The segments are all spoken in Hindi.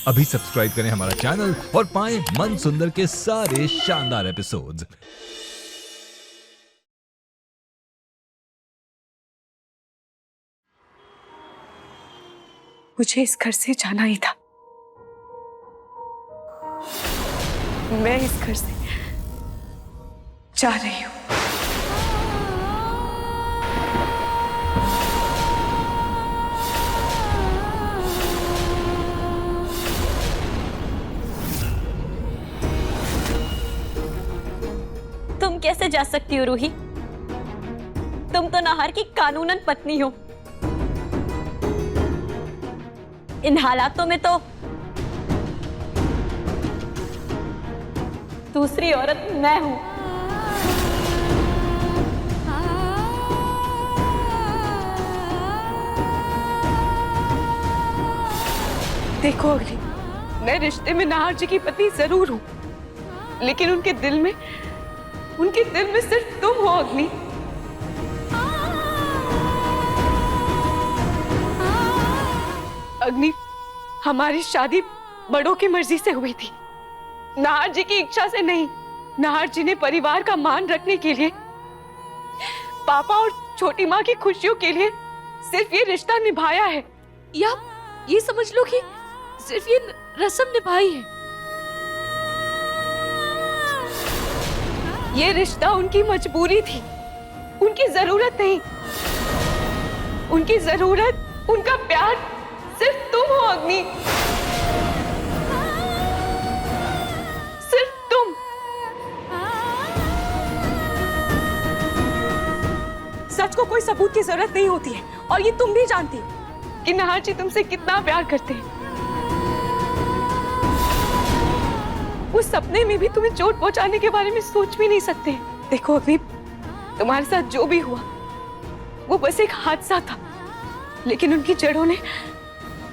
अभी सब्सक्राइब करें हमारा चैनल और पाएं मन सुंदर के सारे शानदार एपिसोड्स। मुझे इस घर से जाना ही था। मैं इस घर से जा रही हूँ। तुम कैसे जा सकती हो रूही? तुम तो नाहर की कानूनन पत्नी हो। इन हालातों में तो दूसरी औरत मैं हूं। देखो अगली, मैं रिश्ते में नाहर जी की पत्नी जरूर हूँ, लेकिन उनके दिल में सिर्फ तुम हो अग्नि। अग्नि, हमारी शादी बड़ों की मर्जी से हुई थी, नाहर जी की इच्छा से नहीं। नाहर जी ने परिवार का मान रखने के लिए, पापा और छोटी माँ की खुशियों के लिए सिर्फ ये रिश्ता निभाया है, या ये समझ लो कि सिर्फ ये रस्म निभाई है। ये रिश्ता उनकी मजबूरी थी, उनकी जरूरत नहीं। उनकी जरूरत, उनका प्यार सिर्फ तुम हो अग्नि, सिर्फ तुम। सच को कोई सबूत की जरूरत नहीं होती है, और ये तुम भी जानती हो कि नाहर जी तुमसे कितना प्यार करते हैं। उस सपने में भी तुम्हें चोट पहुंचाने के बारे में सोच भी नहीं सकते। देखो अभी तुम्हारे साथ जो भी हुआ वो बस एक हादसा था, लेकिन उनकी जड़ों ने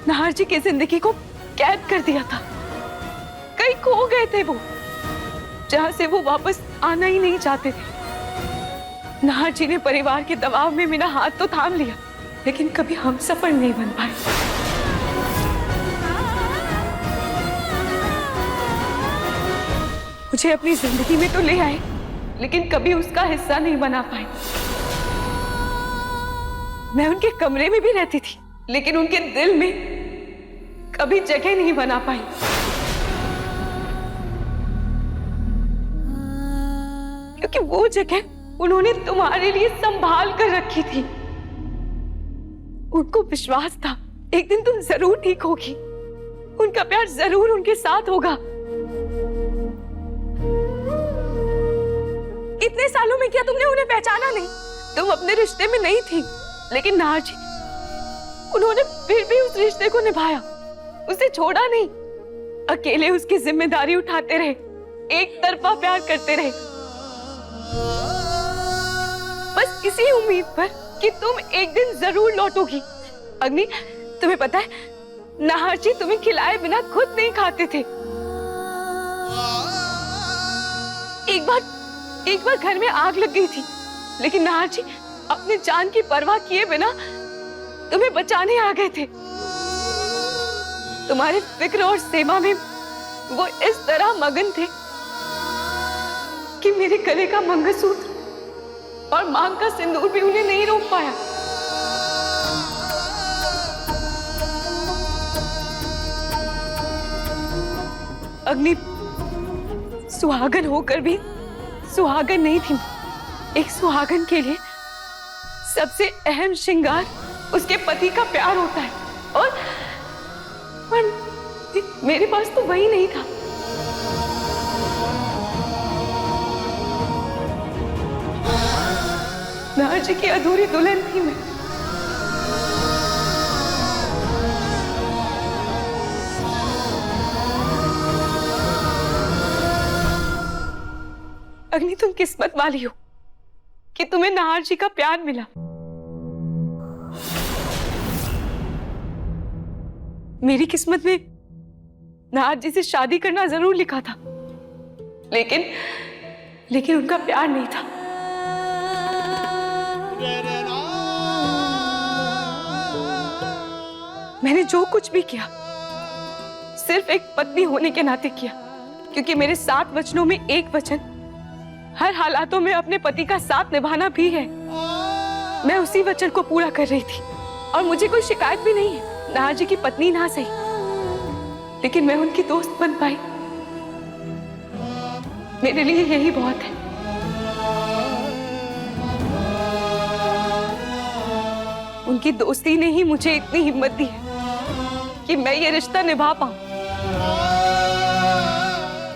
नाहर जी की जिंदगी को कैद कर दिया था। कहीं खो गए थे वो, जहां से वो वापस आना ही नहीं चाहते थे। नाहर जी ने परिवार के दबाव में मेरा हाथ तो थाम लिया, लेकिन कभी हम सफल नहीं बन पाए। मुझे अपनी जिंदगी में तो ले आए, लेकिन कभी उसका हिस्सा नहीं बना पाए। मैं उनके कमरे में भी रहती थी, लेकिन उनके दिल में कभी जगह नहीं बना पाई। क्योंकि वो जगह उन्होंने तुम्हारे लिए संभाल कर रखी थी। उनको विश्वास था एक दिन तुम जरूर ठीक होगी, उनका प्यार जरूर उनके साथ होगा। इतने सालों में क्या तुमने उन्हें पहचाना नहीं? तुम अपने रिश्ते में नहीं थी, लेकिन नाहर जी, उन्होंने फिर भी उस रिश्ते को निभाया, उसे छोड़ा नहीं। अकेले उसकी जिम्मेदारी उठाते रहे, एक तरफा प्यार करते रहे, बस इसी उम्मीद पर कि तुम एक दिन जरूर लौटोगी। अग्नि, तुम्हें पता है, नाहर जी तुम्हें खिलाए बिना खुद नहीं खाते थे। एक बार घर में आग लग गई थी, लेकिन नाहर जी अपनी जान की परवाह किए बिना तुम्हें बचाने आ गए थे। तुम्हारे फिक्र और सेवा में वो इस तरह मगन थे कि मेरे गले का मंगलसूत्र और मांग का सिंदूर भी उन्हें नहीं रोक पाया। अग्नि, सुहागन होकर भी सुहागन नहीं थी। एक सुहागन के लिए सबसे अहम श्रृंगार उसके पति का प्यार होता है, और मेरे पास तो वही नहीं था। नाहर जी की अधूरी दुल्हन थी मैं। अग्नि, तुम किस्मत वाली हो कि तुम्हें नाहर जी का प्यार मिला। मेरी किस्मत में नाहर जी से शादी करना जरूर लिखा था, लेकिन उनका प्यार नहीं था। मैंने जो कुछ भी किया सिर्फ एक पत्नी होने के नाते किया, क्योंकि मेरे 7 वचनों में एक वचन हर हालातों में अपने पति का साथ निभाना भी है। मैं उसी वचन को पूरा कर रही थी और मुझे कोई शिकायत भी नहीं है। नाहर जी की पत्नी ना सही, लेकिन मैं उनकी दोस्त बन पाई। मेरे लिए यही बहुत है। उनकी दोस्ती ने ही मुझे इतनी हिम्मत दी है कि मैं ये रिश्ता निभा पाऊं,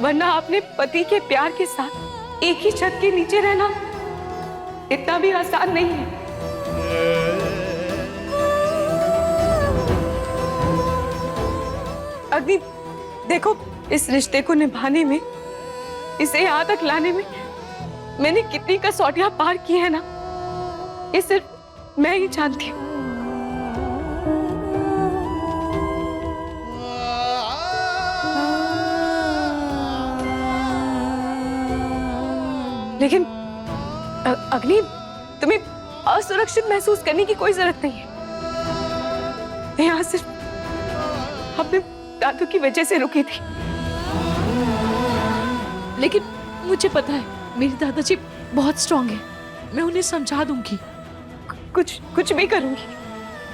वरना अपने पति के प्यार के साथ एक ही छत के नीचे रहना इतना भी आसान नहीं है। अग्नि, देखो, इस रिश्ते को निभाने में, इसे यहाँ तक लाने में मैंने कितनी कसौटियां पार की है ना, ये सिर्फ मैं ही जानती हूँ। लेकिन अग्नि, तुम्हें असुरक्षित महसूस करने की कोई जरूरत नहीं है। मैं यहाँ सिर्फ अपने दादू की वजह से रुकी थी। लेकिन मुझे पता है मेरी दादाजी बहुत स्ट्रांग है, मैं उन्हें समझा दूंगी। कुछ भी करूंगी,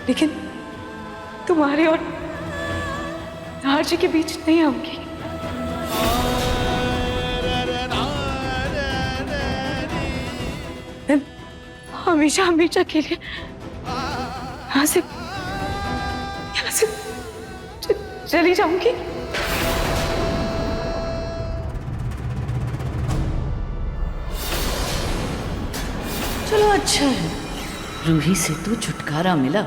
लेकिन तुम्हारे और नाहर जी के बीच नहीं आऊंगी। मैं हमेशा हमेशा के लिए यहाँ से चली जाऊंगी। चलो अच्छा है, रूही से तो छुटकारा मिला।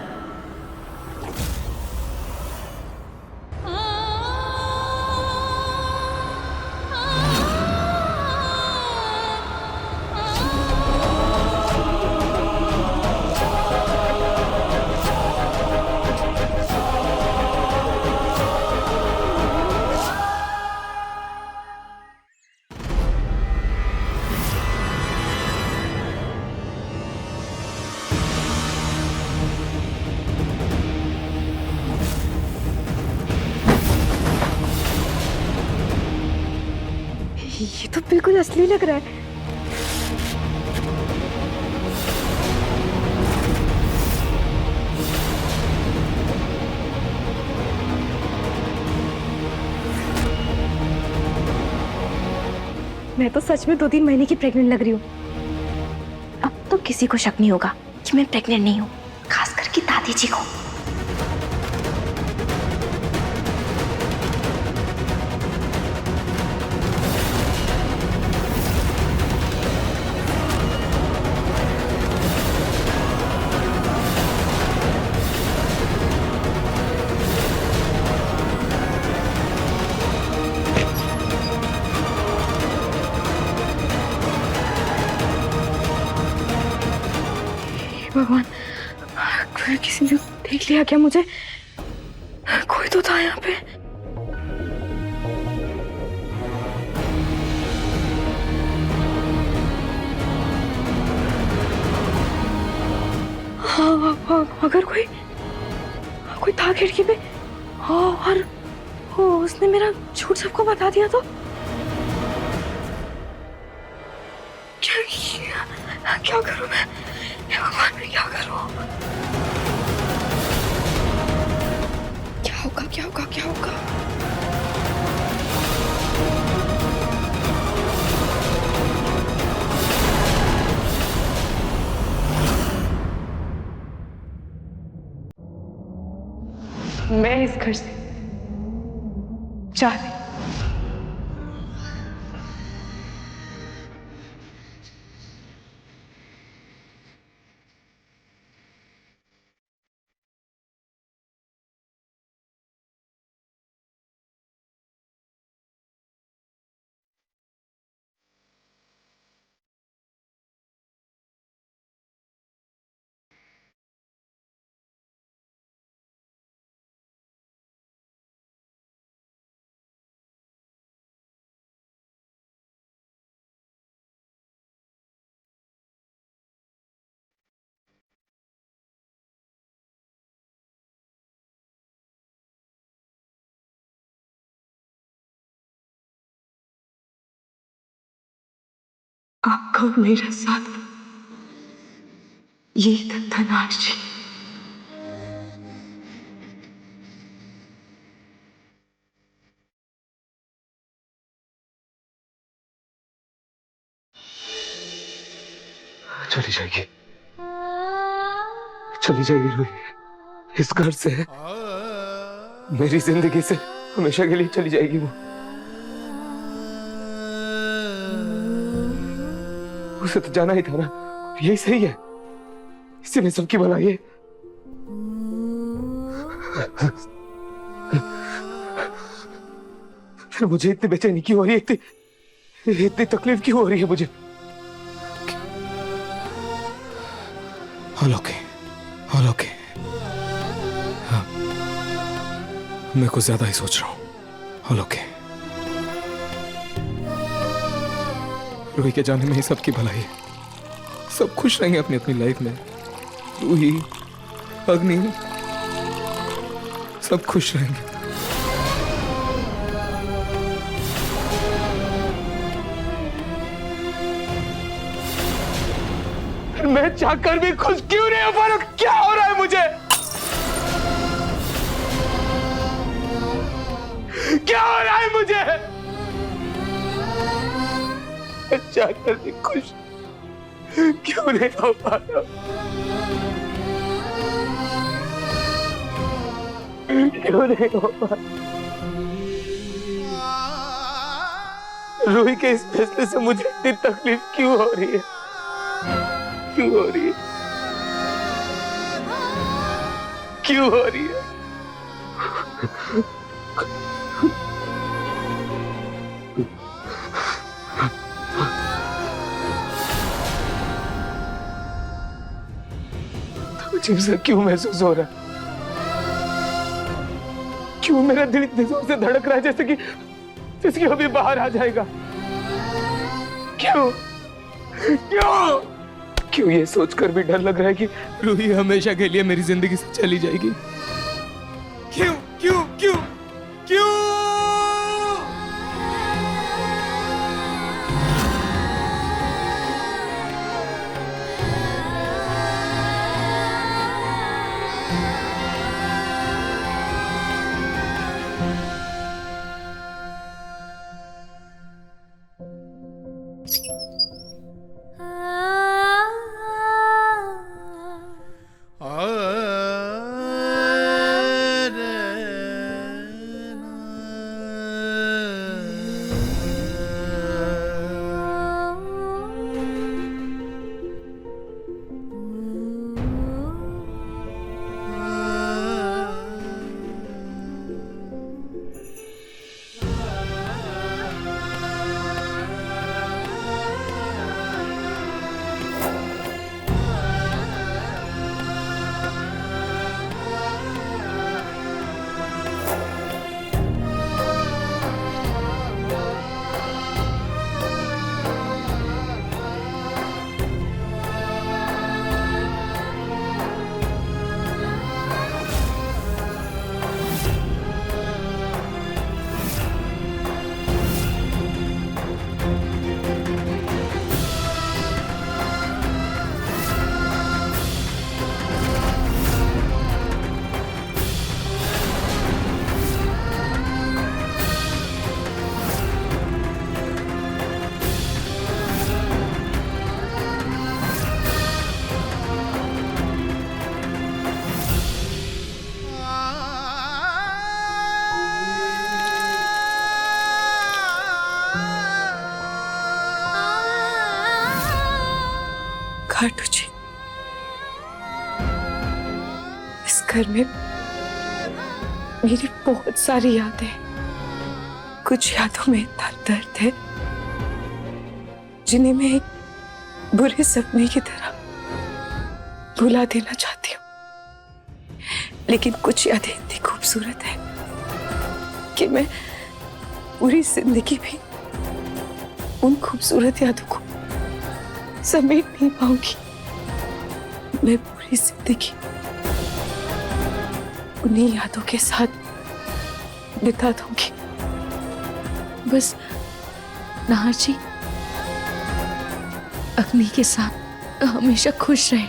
ये तो बिल्कुल असली लग रहा है। मैं तो सच में 2-3 महीने की प्रेग्नेंट लग रही हूँ। अब तो किसी को शक नहीं होगा कि मैं प्रेग्नेंट नहीं हूँ, खास करके दादी जी को। भगवान, कोई किसी ने देख लिया क्या मुझे? कोई तो था यहाँ पे। हाँ, अगर कोई था खिड़की पे, हाँ, और उसने मेरा झूठ सबको बता दिया तो क्या करूं मैं? भगवान, मैं क्या करूं? क्या होगा, क्या होगा, क्या होगा? मैं इस घर से जा रही आपका और मेरा साथ ये धनाश जी। चली जाएगी, चली जाएगी रूही, इस घर से, मेरी जिंदगी से हमेशा के लिए चली जाएगी वो। उसे तो जाना ही था ना, यही सही है, इसी में सबकी भलाई है। फिर मुझे इतनी बेचैनी क्यों हो रही है, इतनी तकलीफ क्यों हो रही है मुझे? All okay. हाँ, मैं कुछ ज्यादा ही सोच रहा हूँ। All okay. रूही के जाने में ही सबकी भलाई है, सब खुश रहेंगे अपनी अपनी लाइफ में। रूही, अग्नि, सब खुश रहेंगे। मैं चाहकर भी खुश क्यों नहीं हो पा रहा? क्या हो रहा है मुझे? क्या हो रहा है मुझे? मैं चाहकर भी खुश क्यों नहीं हो पा रहा? क्यों नहीं हो पा रहा? रूही के इस फैसले से मुझे इतनी तकलीफ क्यों हो रही है? क्यों हो रही है? क्यों हो रही है? अजीब सा क्यों महसूस हो रहा है? क्यों मेरा दिल इतनी जोर से धड़क रहा है जैसे कि अभी बाहर आ जाएगा? क्यों क्यों क्यों ये सोचकर भी डर लग रहा है कि रूही हमेशा के लिए मेरी जिंदगी से चली जाएगी? क्यों क्यों क्यों क्यों? खाटू जी, इस घर में मेरी बहुत सारी यादें हैं। कुछ यादों में इतना दर्द है जिन्हें मैं एक बुरे सपने की तरह भुला देना चाहती हूँ, लेकिन कुछ यादें इतनी खूबसूरत है कि मैं पूरी जिंदगी भी उन खूबसूरत यादों को समेट नहीं पाऊंगी। मैं पूरी जिंदगी उन्हीं यादों के साथ बिता दूंगी। बस नाहर जी, अग्नि के साथ हमेशा खुश रहे।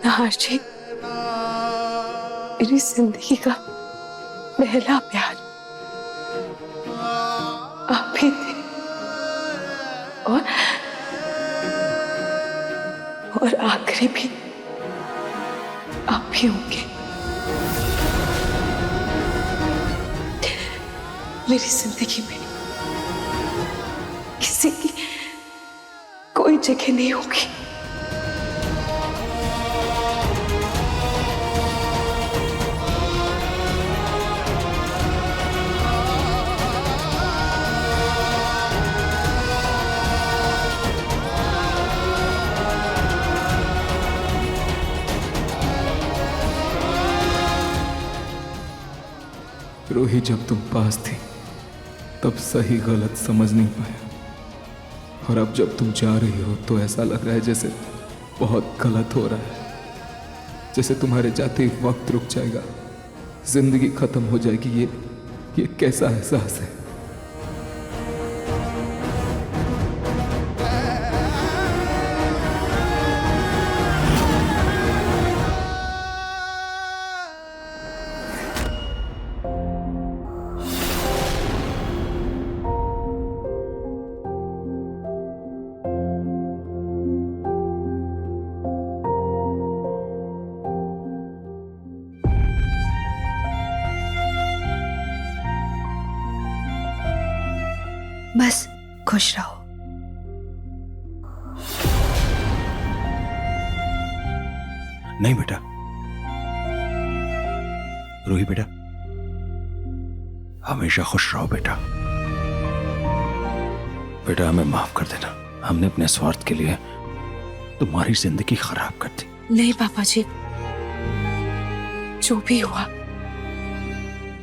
नहार जी, मेरी जिंदगी का पहला प्यार आप ही थे और आखिरी भी आप ही होंगे। मेरी जिंदगी में किसी की कोई जगह नहीं होगी। रूही, जब तुम पास थी तब सही गलत समझ नहीं पाया, और अब जब तुम जा रही हो तो ऐसा लग रहा है जैसे बहुत गलत हो रहा है, जैसे तुम्हारे जाते ही वक्त रुक जाएगा, जिंदगी खत्म हो जाएगी। ये कैसा एहसास है? बस खुश रहो। नहीं बेटा, रूही बेटा, हमेशा खुश रहो बेटा। बेटा हमें माफ कर देना, हमने अपने स्वार्थ के लिए तुम्हारी जिंदगी खराब कर दी। नहीं पापा जी, जो भी हुआ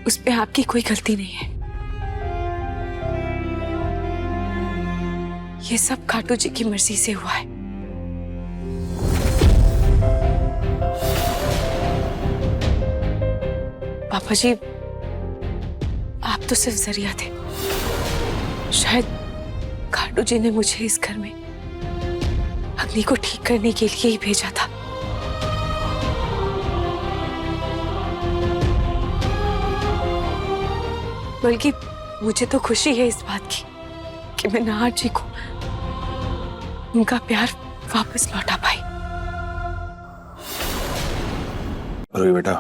उस पे आपकी कोई गलती नहीं है। ये सब खाटू जी की मर्जी से हुआ है। पापा जी, आप तो सिर्फ जरिया थे। शायद खाटू जी ने मुझे इस घर में अग्नि को ठीक करने के लिए ही भेजा था। बल्कि मुझे तो खुशी है इस बात की कि मैं नहार जी को उनका प्यार वापस लौटा पाई। रूही बेटा,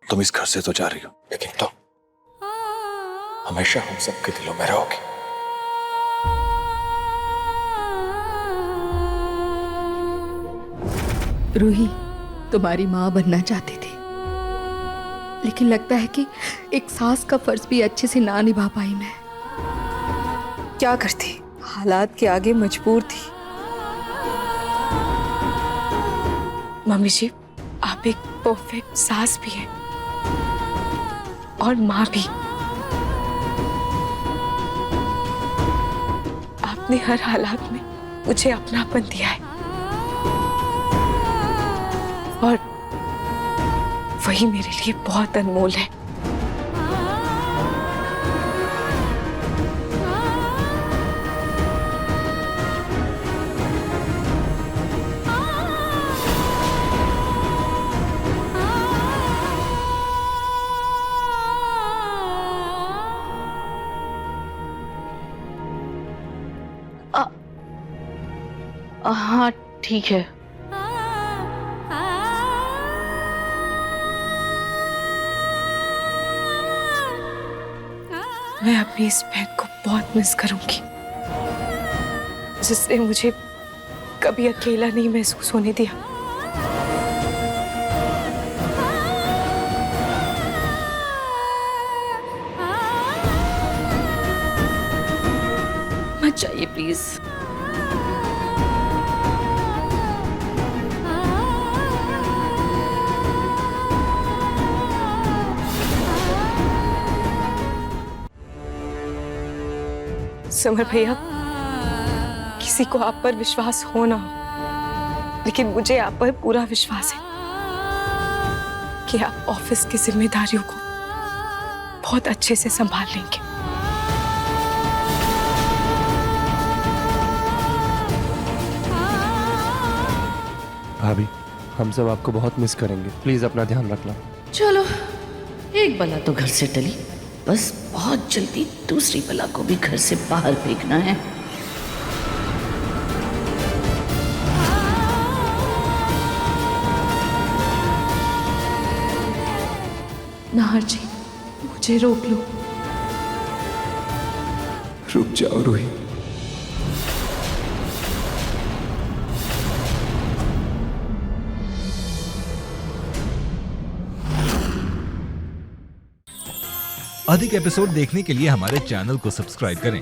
तुम इस घर से तो जा रही हो, लेकिन तुम हमेशा हम सबके दिलों में रहोगी। रूही तुम्हारी माँ बनना चाहती थी, लेकिन लगता है कि एक सास का फर्ज भी अच्छे से ना निभा पाई मैं। क्या करती, हालात के आगे मजबूर थी। मम्मी जी, आप एक परफेक्ट सास भी हैं और माँ भी। आपने हर हालात में मुझे अपनापन दिया है और वही मेरे लिए बहुत अनमोल है। हाँ ठीक है। मैं अपनी इस बहन को बहुत मिस करूंगी, जिसने मुझे कभी अकेला नहीं महसूस होने दिया। मत जाइए प्लीज। समर भैया, किसी को आप पर विश्वास हो ना हो, लेकिन मुझे आप पर पूरा विश्वास है कि आप ऑफिस की जिम्मेदारियों को बहुत अच्छे से संभाल लेंगे। भाभी, हम सब आपको बहुत मिस करेंगे, प्लीज अपना ध्यान रखना। चलो, एक बला तो घर से टली, बस बहुत जल्दी दूसरी बला को भी घर से बाहर फेंकना है। नाहर जी, मुझे रोक लो। रुक जाओ रूही। अधिक एपिसोड देखने के लिए हमारे चैनल को सब्सक्राइब करें